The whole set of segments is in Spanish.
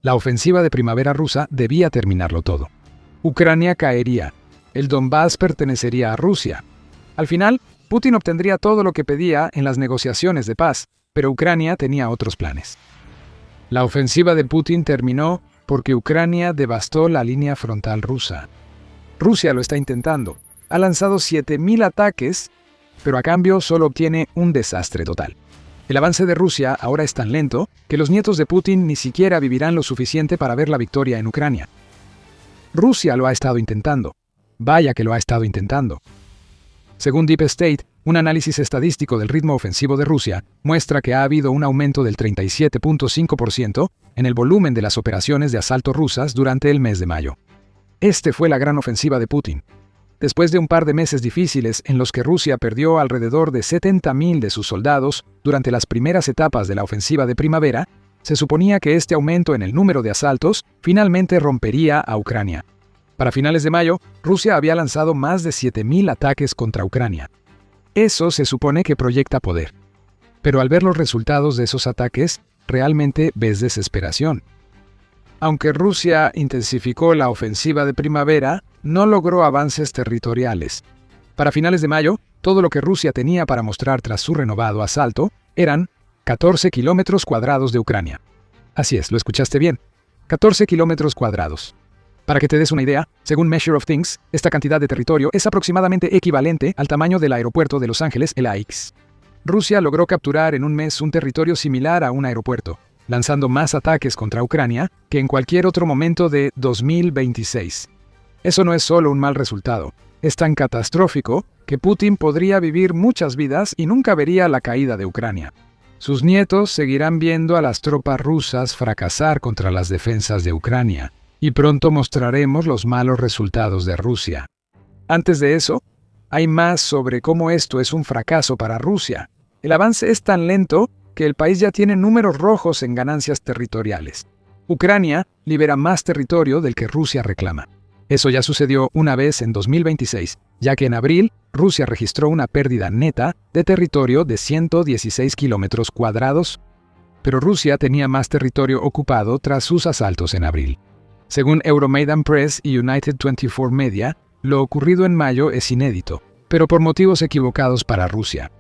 La ofensiva de primavera rusa debía terminarlo todo. Ucrania caería. El Donbass pertenecería a Rusia. Al final, Putin obtendría todo lo que pedía en las negociaciones de paz, pero Ucrania tenía otros planes. La ofensiva de Putin terminó porque Ucrania devastó la línea frontal rusa. Rusia lo está intentando. Ha lanzado 7.000 ataques, pero a cambio solo obtiene un desastre total. El avance de Rusia ahora es tan lento que los nietos de Putin ni siquiera vivirán lo suficiente para ver la victoria en Ucrania. Rusia lo ha estado intentando. Vaya que lo ha estado intentando. Según Deep State, un análisis estadístico del ritmo ofensivo de Rusia muestra que ha habido un aumento del 37.5% en el volumen de las operaciones de asalto rusas durante el mes de mayo. Este fue la gran ofensiva de Putin. Después de un par de meses difíciles en los que Rusia perdió alrededor de 70.000 de sus soldados durante las primeras etapas de la ofensiva de primavera, se suponía que este aumento en el número de asaltos finalmente rompería a Ucrania. Para finales de mayo, Rusia había lanzado más de 7.000 ataques contra Ucrania. Eso se supone que proyecta poder. Pero al ver los resultados de esos ataques, realmente ves desesperación. Aunque Rusia intensificó la ofensiva de primavera, no logró avances territoriales. Para finales de mayo, todo lo que Rusia tenía para mostrar tras su renovado asalto eran 14 kilómetros cuadrados de Ucrania. Así es, lo escuchaste bien. 14 kilómetros cuadrados. Para que te des una idea, según Measure of Things, esta cantidad de territorio es aproximadamente equivalente al tamaño del aeropuerto de Los Ángeles, LAX. Rusia logró capturar en un mes un territorio similar a un aeropuerto, lanzando más ataques contra Ucrania que en cualquier otro momento de 2026. Eso no es solo un mal resultado, es tan catastrófico que Putin podría vivir muchas vidas y nunca vería la caída de Ucrania. Sus nietos seguirán viendo a las tropas rusas fracasar contra las defensas de Ucrania, y pronto mostraremos los malos resultados de Rusia. Antes de eso, hay más sobre cómo esto es un fracaso para Rusia. El avance es tan lento que el país ya tiene números rojos en ganancias territoriales. Ucrania libera más territorio del que Rusia reclama. Eso ya sucedió una vez en 2026, ya que en abril Rusia registró una pérdida neta de territorio de 116 kilómetros cuadrados, pero Rusia tenía más territorio ocupado tras sus asaltos en abril. Según Euromaidan Press y United 24 Media, lo ocurrido en mayo es inédito, pero por motivos equivocados para Rusia.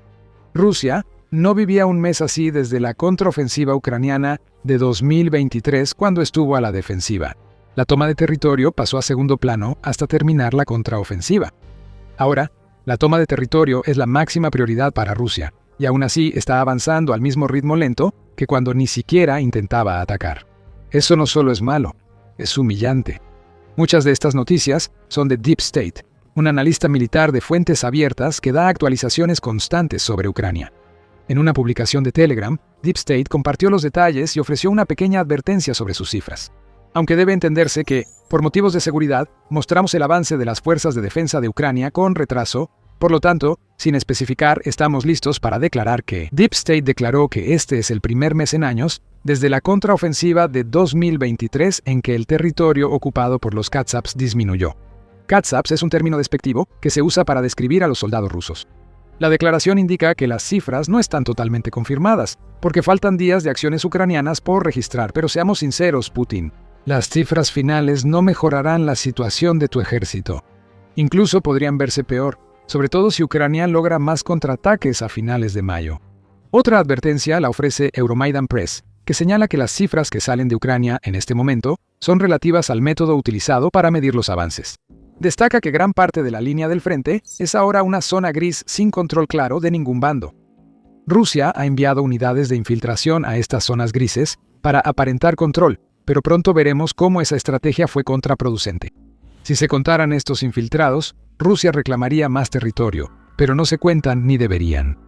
Rusia no vivía un mes así desde la contraofensiva ucraniana de 2023 cuando estuvo a la defensiva. La toma de territorio pasó a segundo plano hasta terminar la contraofensiva. Ahora, la toma de territorio es la máxima prioridad para Rusia, y aún así está avanzando al mismo ritmo lento que cuando ni siquiera intentaba atacar. Eso no solo es malo, es humillante. Muchas de estas noticias son de Deep State, un analista militar de fuentes abiertas que da actualizaciones constantes sobre Ucrania. En una publicación de Telegram, Deep State compartió los detalles y ofreció una pequeña advertencia sobre sus cifras. Aunque debe entenderse que, por motivos de seguridad, mostramos el avance de las fuerzas de defensa de Ucrania con retraso, por lo tanto, sin especificar, estamos listos para declarar que Deep State declaró que este es el primer mes en años desde la contraofensiva de 2023 en que el territorio ocupado por los Kazakhs disminuyó. Kazakhs es un término despectivo que se usa para describir a los soldados rusos. La declaración indica que las cifras no están totalmente confirmadas, porque faltan días de acciones ucranianas por registrar, pero seamos sinceros, Putin. Las cifras finales no mejorarán la situación de tu ejército. Incluso podrían verse peor, sobre todo si Ucrania logra más contraataques a finales de mayo. Otra advertencia la ofrece Euromaidan Press, que señala que las cifras que salen de Ucrania en este momento son relativas al método utilizado para medir los avances. Destaca que gran parte de la línea del frente es ahora una zona gris sin control claro de ningún bando. Rusia ha enviado unidades de infiltración a estas zonas grises para aparentar control, pero pronto veremos cómo esa estrategia fue contraproducente. Si se contaran estos infiltrados, Rusia reclamaría más territorio, pero no se cuentan ni deberían.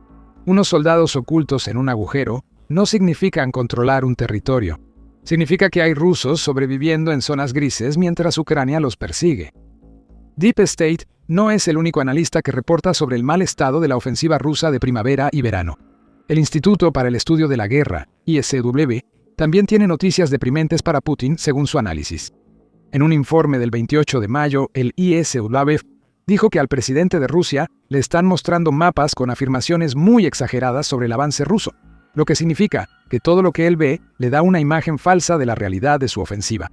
Unos soldados ocultos en un agujero no significan controlar un territorio. Significa que hay rusos sobreviviendo en zonas grises mientras Ucrania los persigue. Deep State no es el único analista que reporta sobre el mal estado de la ofensiva rusa de primavera y verano. El Instituto para el Estudio de la Guerra, ISW, también tiene noticias deprimentes para Putin según su análisis. En un informe del 28 de mayo, el ISW dijo que al presidente de Rusia le están mostrando mapas con afirmaciones muy exageradas sobre el avance ruso. lo que significa que todo lo que él ve le da una imagen falsa de la realidad de su ofensiva.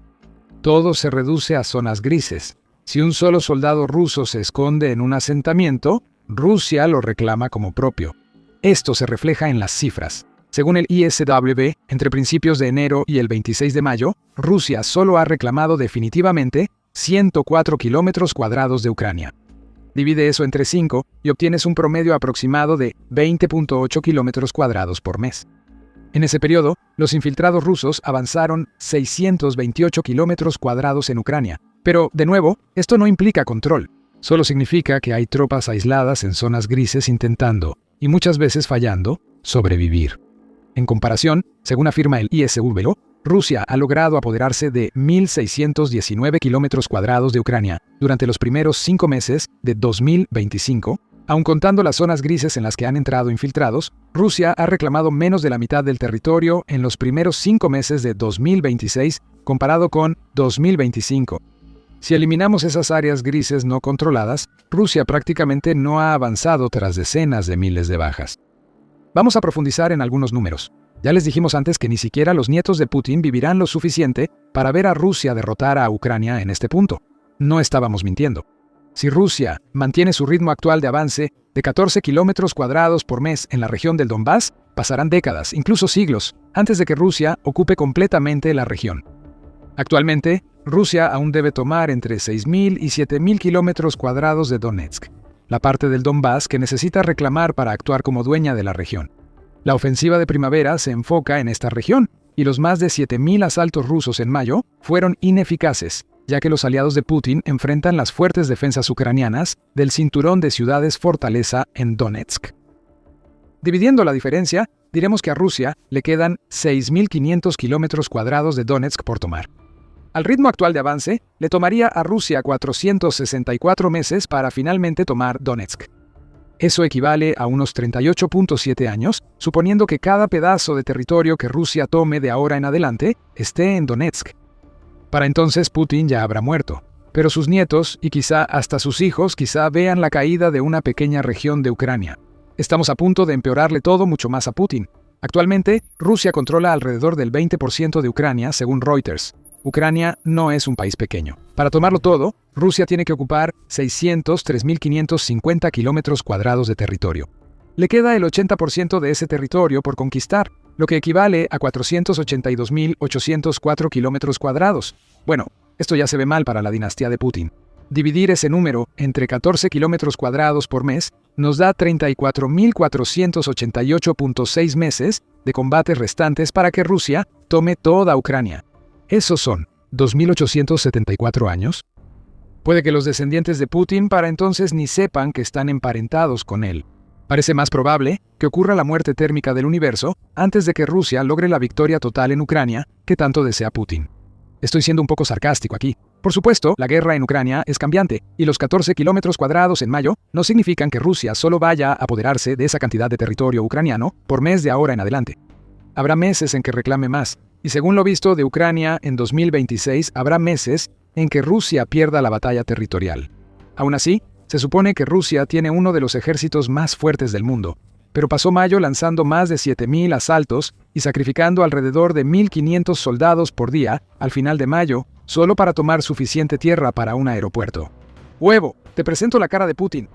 Todo se reduce a zonas grises. Si un solo soldado ruso se esconde en un asentamiento, Rusia lo reclama como propio. Esto se refleja en las cifras. Según el ISW, entre principios de enero y el 26 de mayo, Rusia solo ha reclamado definitivamente 104 kilómetros cuadrados de Ucrania. Divide eso entre 5 y obtienes un promedio aproximado de 20.8 kilómetros cuadrados por mes. En ese periodo, los infiltrados rusos avanzaron 628 kilómetros cuadrados en Ucrania. Pero, de nuevo, esto no implica control. Solo significa que hay tropas aisladas en zonas grises intentando, y muchas veces fallando, sobrevivir. En comparación, según afirma el ISW, Rusia ha logrado apoderarse de 1.619 kilómetros cuadrados de Ucrania durante los primeros 5 meses de 2025. Aun contando las zonas grises en las que han entrado infiltrados, Rusia ha reclamado menos de la mitad del territorio en los primeros 5 meses de 2026 comparado con 2025. Si eliminamos esas áreas grises no controladas, Rusia prácticamente no ha avanzado tras decenas de miles de bajas. Vamos a profundizar en algunos números. Ya les dijimos antes que ni siquiera los nietos de Putin vivirán lo suficiente para ver a Rusia derrotar a Ucrania en este punto. No estábamos mintiendo. Si Rusia mantiene su ritmo actual de avance de 14 kilómetros cuadrados por mes en la región del Donbass, pasarán décadas, incluso siglos, antes de que Rusia ocupe completamente la región. Actualmente, Rusia aún debe tomar entre 6.000 y 7.000 kilómetros cuadrados de Donetsk, la parte del Donbass que necesita reclamar para actuar como dueña de la región. La ofensiva de primavera se enfoca en esta región, y los más de 7.000 asaltos rusos en mayo fueron ineficaces, ya que los aliados de Putin enfrentan las fuertes defensas ucranianas del cinturón de ciudades fortaleza en Donetsk. Dividiendo la diferencia, diremos que a Rusia le quedan 6.500 kilómetros cuadrados de Donetsk por tomar. Al ritmo actual de avance, le tomaría a Rusia 464 meses para finalmente tomar Donetsk. Eso equivale a unos 38.7 años, suponiendo que cada pedazo de territorio que Rusia tome de ahora en adelante esté en Donetsk. Para entonces Putin ya habrá muerto, pero sus nietos y quizá hasta sus hijos vean la caída de una pequeña región de Ucrania. Estamos a punto de empeorarle todo mucho más a Putin. Actualmente, Rusia controla alrededor del 20% de Ucrania, según Reuters. Ucrania no es un país pequeño. Para tomarlo todo, Rusia tiene que ocupar 603.550 kilómetros cuadrados de territorio. Le queda el 80% de ese territorio por conquistar, lo que equivale a 482.804 kilómetros cuadrados. Bueno, esto ya se ve mal para la dinastía de Putin. Dividir ese número entre 14 kilómetros cuadrados por mes nos da 34.488.6 meses de combates restantes para que Rusia tome toda Ucrania. ¿Esos son 2.874 años? Puede que los descendientes de Putin para entonces ni sepan que están emparentados con él. Parece más probable que ocurra la muerte térmica del universo antes de que Rusia logre la victoria total en Ucrania que tanto desea Putin. Estoy siendo un poco sarcástico aquí. Por supuesto, la guerra en Ucrania es cambiante, y los 14 kilómetros cuadrados en mayo no significan que Rusia solo vaya a apoderarse de esa cantidad de territorio ucraniano por mes de ahora en adelante. Habrá meses en que reclame más, y según lo visto de Ucrania en 2026, habrá meses en que Rusia pierda la batalla territorial. Aún así, se supone que Rusia tiene uno de los ejércitos más fuertes del mundo, pero pasó mayo lanzando más de 7.000 asaltos y sacrificando alrededor de 1.500 soldados por día al final de mayo, solo para tomar suficiente tierra para un aeropuerto. ¡Huevo! Te presento la cara de Putin.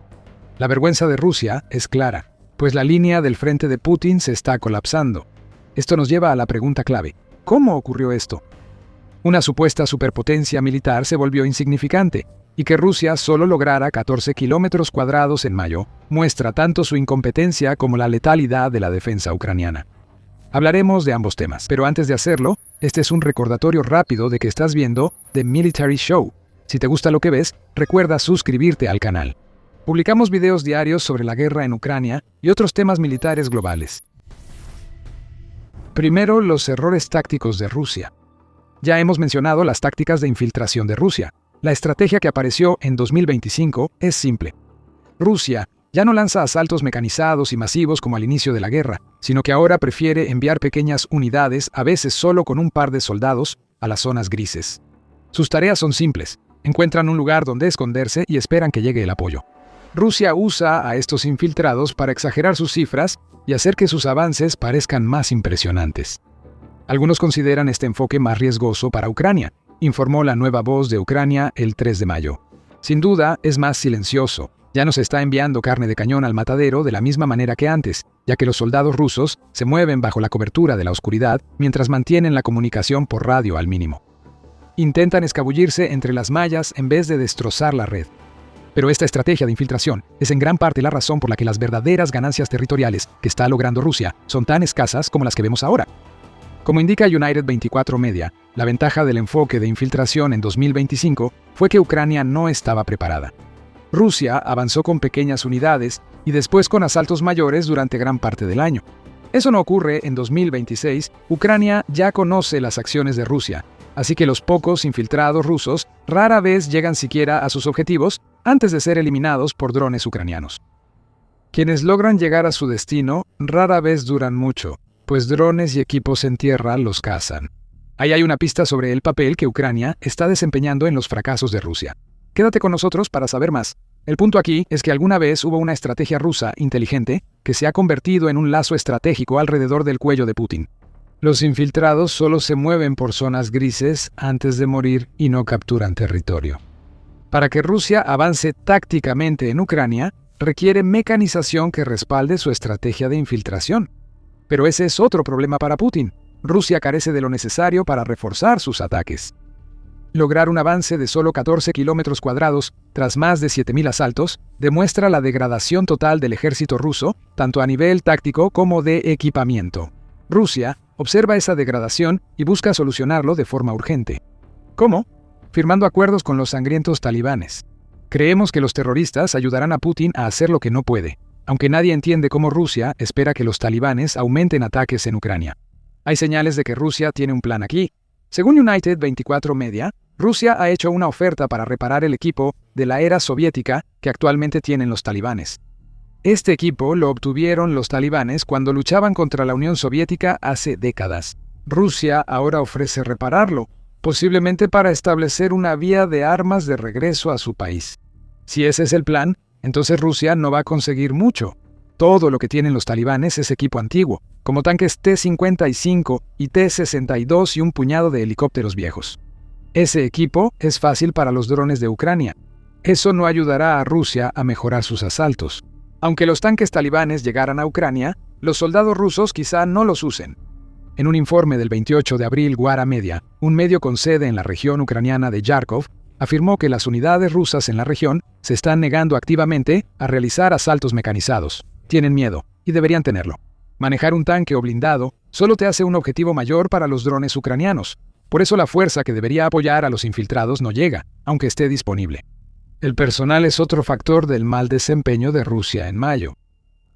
La vergüenza de Rusia es clara, pues la línea del frente de Putin se está colapsando. Esto nos lleva a la pregunta clave. ¿Cómo ocurrió esto? Una supuesta superpotencia militar se volvió insignificante, y que Rusia solo lograra 14 kilómetros cuadrados en mayo muestra tanto su incompetencia como la letalidad de la defensa ucraniana. Hablaremos de ambos temas, pero antes de hacerlo, este es un recordatorio rápido de que estás viendo The Military Show. Si te gusta lo que ves, recuerda suscribirte al canal. Publicamos videos diarios sobre la guerra en Ucrania y otros temas militares globales. Primero, los errores tácticos de Rusia. Ya hemos mencionado las tácticas de infiltración de Rusia. La estrategia que apareció en 2025 es simple. Rusia ya no lanza asaltos mecanizados y masivos como al inicio de la guerra, sino que ahora prefiere enviar pequeñas unidades, a veces solo con un par de soldados, a las zonas grises. Sus tareas son simples. Encuentran un lugar donde esconderse y esperan que llegue el apoyo. Rusia usa a estos infiltrados para exagerar sus cifras y hacer que sus avances parezcan más impresionantes. Algunos consideran este enfoque más riesgoso para Ucrania, informó la Nueva Voz de Ucrania el 3 de mayo. Sin duda, es más silencioso. Ya no se está enviando carne de cañón al matadero de la misma manera que antes, ya que los soldados rusos se mueven bajo la cobertura de la oscuridad mientras mantienen la comunicación por radio al mínimo. Intentan escabullirse entre las mallas en vez de destrozar la red. Pero esta estrategia de infiltración es en gran parte la razón por la que las verdaderas ganancias territoriales que está logrando Rusia son tan escasas como las que vemos ahora. Como indica United 24 Media, la ventaja del enfoque de infiltración en 2025 fue que Ucrania no estaba preparada. Rusia avanzó con pequeñas unidades y después con asaltos mayores durante gran parte del año. Eso no ocurre en 2026, Ucrania ya conoce las acciones de Rusia, así que los pocos infiltrados rusos rara vez llegan siquiera a sus objetivos antes de ser eliminados por drones ucranianos. Quienes logran llegar a su destino rara vez duran mucho, pues drones y equipos en tierra los cazan. Ahí hay una pista sobre el papel que Ucrania está desempeñando en los fracasos de Rusia. Quédate con nosotros para saber más. El punto aquí es que alguna vez hubo una estrategia rusa inteligente que se ha convertido en un lazo estratégico alrededor del cuello de Putin. Los infiltrados solo se mueven por zonas grises antes de morir y no capturan territorio. Para que Rusia avance tácticamente en Ucrania, requiere mecanización que respalde su estrategia de infiltración. Pero ese es otro problema para Putin. Rusia carece de lo necesario para reforzar sus ataques. Lograr un avance de solo 14 kilómetros cuadrados tras más de 7.000 asaltos demuestra la degradación total del ejército ruso, tanto a nivel táctico como de equipamiento. Rusia observa esa degradación y busca solucionarlo de forma urgente. ¿Cómo? Firmando acuerdos con los sangrientos talibanes. Creemos que los terroristas ayudarán a Putin a hacer lo que no puede, aunque nadie entiende cómo Rusia espera que los talibanes aumenten ataques en Ucrania. Hay señales de que Rusia tiene un plan aquí. Según United 24 Media, Rusia ha hecho una oferta para reparar el equipo de la era soviética que actualmente tienen los talibanes. Este equipo lo obtuvieron los talibanes cuando luchaban contra la Unión Soviética hace décadas. Rusia ahora ofrece repararlo, posiblemente para establecer una vía de armas de regreso a su país. Si ese es el plan, entonces Rusia no va a conseguir mucho. Todo lo que tienen los talibanes es equipo antiguo, como tanques T-55 y T-62 y un puñado de helicópteros viejos. Ese equipo es fácil para los drones de Ucrania. Eso no ayudará a Rusia a mejorar sus asaltos. Aunque los tanques talibanes llegaran a Ucrania, los soldados rusos quizá no los usen. En un informe del 28 de abril, Guara Media, un medio con sede en la región ucraniana de Yarkov, afirmó que las unidades rusas en la región se están negando activamente a realizar asaltos mecanizados. Tienen miedo, y deberían tenerlo. Manejar un tanque o blindado solo te hace un objetivo mayor para los drones ucranianos. Por eso la fuerza que debería apoyar a los infiltrados no llega, aunque esté disponible. El personal es otro factor del mal desempeño de Rusia en mayo.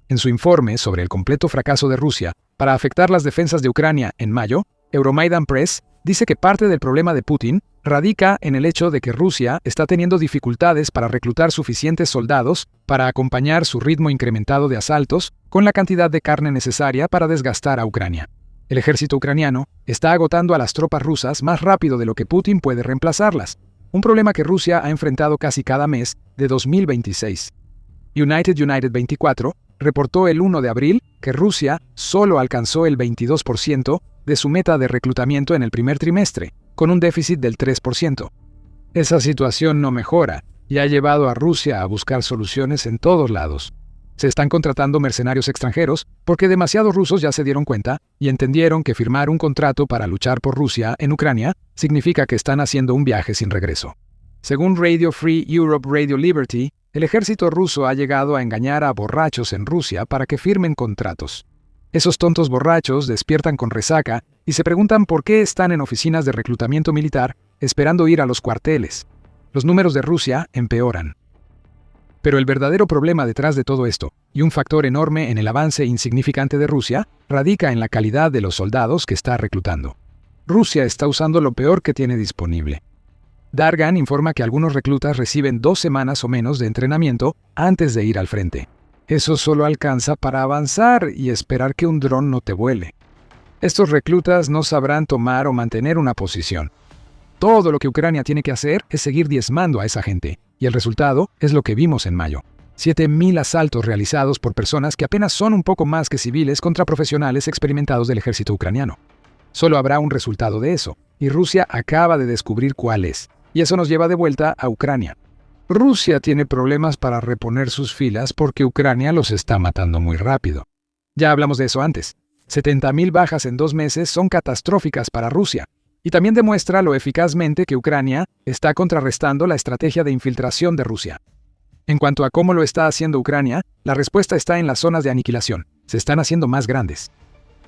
En su informe sobre el completo fracaso de Rusia para afectar las defensas de Ucrania en mayo, Euromaidan Press dice que parte del problema de Putin radica en el hecho de que Rusia está teniendo dificultades para reclutar suficientes soldados para acompañar su ritmo incrementado de asaltos con la cantidad de carne necesaria para desgastar a Ucrania. El ejército ucraniano está agotando a las tropas rusas más rápido de lo que Putin puede reemplazarlas, un problema que Rusia ha enfrentado casi cada mes de 2026. United 24 reportó el 1 de abril que Rusia solo alcanzó el 22% de su meta de reclutamiento en el primer trimestre, con un déficit del 3%. Esa situación no mejora y ha llevado a Rusia a buscar soluciones en todos lados. Se están contratando mercenarios extranjeros porque demasiados rusos ya se dieron cuenta y entendieron que firmar un contrato para luchar por Rusia en Ucrania significa que están haciendo un viaje sin regreso. Según Radio Free Europe Radio Liberty, el ejército ruso ha llegado a engañar a borrachos en Rusia para que firmen contratos. Esos tontos borrachos despiertan con resaca y se preguntan por qué están en oficinas de reclutamiento militar esperando ir a los cuarteles. Los números de Rusia empeoran. Pero el verdadero problema detrás de todo esto, y un factor enorme en el avance insignificante de Rusia, radica en la calidad de los soldados que está reclutando. Rusia está usando lo peor que tiene disponible. Dargan informa que algunos reclutas reciben 2 semanas o menos de entrenamiento antes de ir al frente. Eso solo alcanza para avanzar y esperar que un dron no te vuele. Estos reclutas no sabrán tomar o mantener una posición. Todo lo que Ucrania tiene que hacer es seguir diezmando a esa gente, y el resultado es lo que vimos en mayo. 7.000 asaltos realizados por personas que apenas son un poco más que civiles contra profesionales experimentados del ejército ucraniano. Solo habrá un resultado de eso, y Rusia acaba de descubrir cuál es. Y eso nos lleva de vuelta a Ucrania. Rusia tiene problemas para reponer sus filas porque Ucrania los está matando muy rápido. Ya hablamos de eso antes. 70.000 bajas en 2 meses son catastróficas para Rusia. Y también demuestra lo eficazmente que Ucrania está contrarrestando la estrategia de infiltración de Rusia. En cuanto a cómo lo está haciendo Ucrania, la respuesta está en las zonas de aniquilación. Se están haciendo más grandes.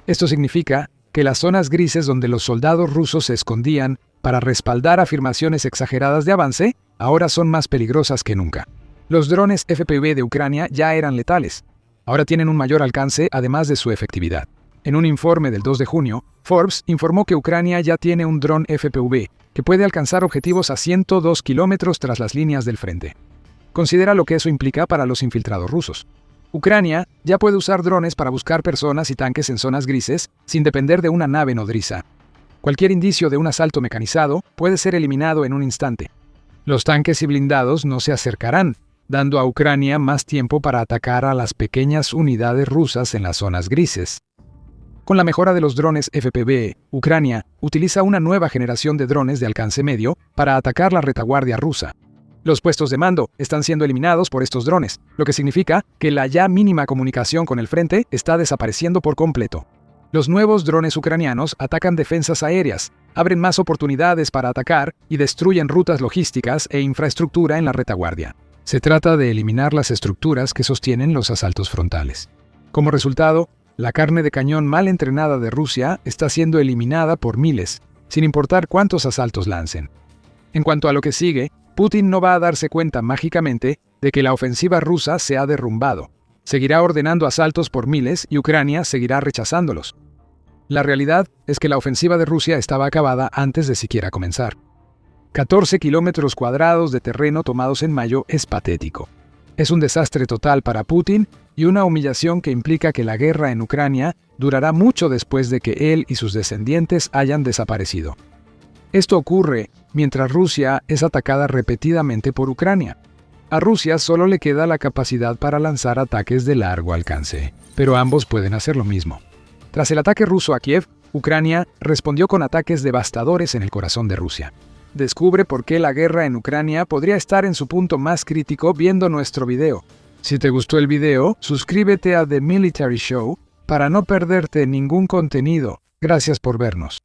Esto significa que las zonas grises donde los soldados rusos se escondían para respaldar afirmaciones exageradas de avance, ahora son más peligrosas que nunca. Los drones FPV de Ucrania ya eran letales. Ahora tienen un mayor alcance además de su efectividad. En un informe del 2 de junio, Forbes informó que Ucrania ya tiene un dron FPV que puede alcanzar objetivos a 102 kilómetros tras las líneas del frente. Considera lo que eso implica para los infiltrados rusos. Ucrania ya puede usar drones para buscar personas y tanques en zonas grises sin depender de una nave nodriza. Cualquier indicio de un asalto mecanizado puede ser eliminado en un instante. Los tanques y blindados no se acercarán, dando a Ucrania más tiempo para atacar a las pequeñas unidades rusas en las zonas grises. Con la mejora de los drones FPV, Ucrania utiliza una nueva generación de drones de alcance medio para atacar la retaguardia rusa. Los puestos de mando están siendo eliminados por estos drones, lo que significa que la ya mínima comunicación con el frente está desapareciendo por completo. Los nuevos drones ucranianos atacan defensas aéreas, abren más oportunidades para atacar y destruyen rutas logísticas e infraestructura en la retaguardia. Se trata de eliminar las estructuras que sostienen los asaltos frontales. Como resultado, la carne de cañón mal entrenada de Rusia está siendo eliminada por miles, sin importar cuántos asaltos lancen. En cuanto a lo que sigue, Putin no va a darse cuenta mágicamente de que la ofensiva rusa se ha derrumbado. Seguirá ordenando asaltos por miles y Ucrania seguirá rechazándolos. La realidad es que la ofensiva de Rusia estaba acabada antes de siquiera comenzar. 14 kilómetros cuadrados de terreno tomados en mayo es patético. Es un desastre total para Putin y una humillación que implica que la guerra en Ucrania durará mucho después de que él y sus descendientes hayan desaparecido. Esto ocurre mientras Rusia es atacada repetidamente por Ucrania. A Rusia solo le queda la capacidad para lanzar ataques de largo alcance, pero ambos pueden hacer lo mismo. Tras el ataque ruso a Kiev, Ucrania respondió con ataques devastadores en el corazón de Rusia. Descubre por qué la guerra en Ucrania podría estar en su punto más crítico viendo nuestro video. Si te gustó el video, suscríbete a The Military Show para no perderte ningún contenido. Gracias por vernos.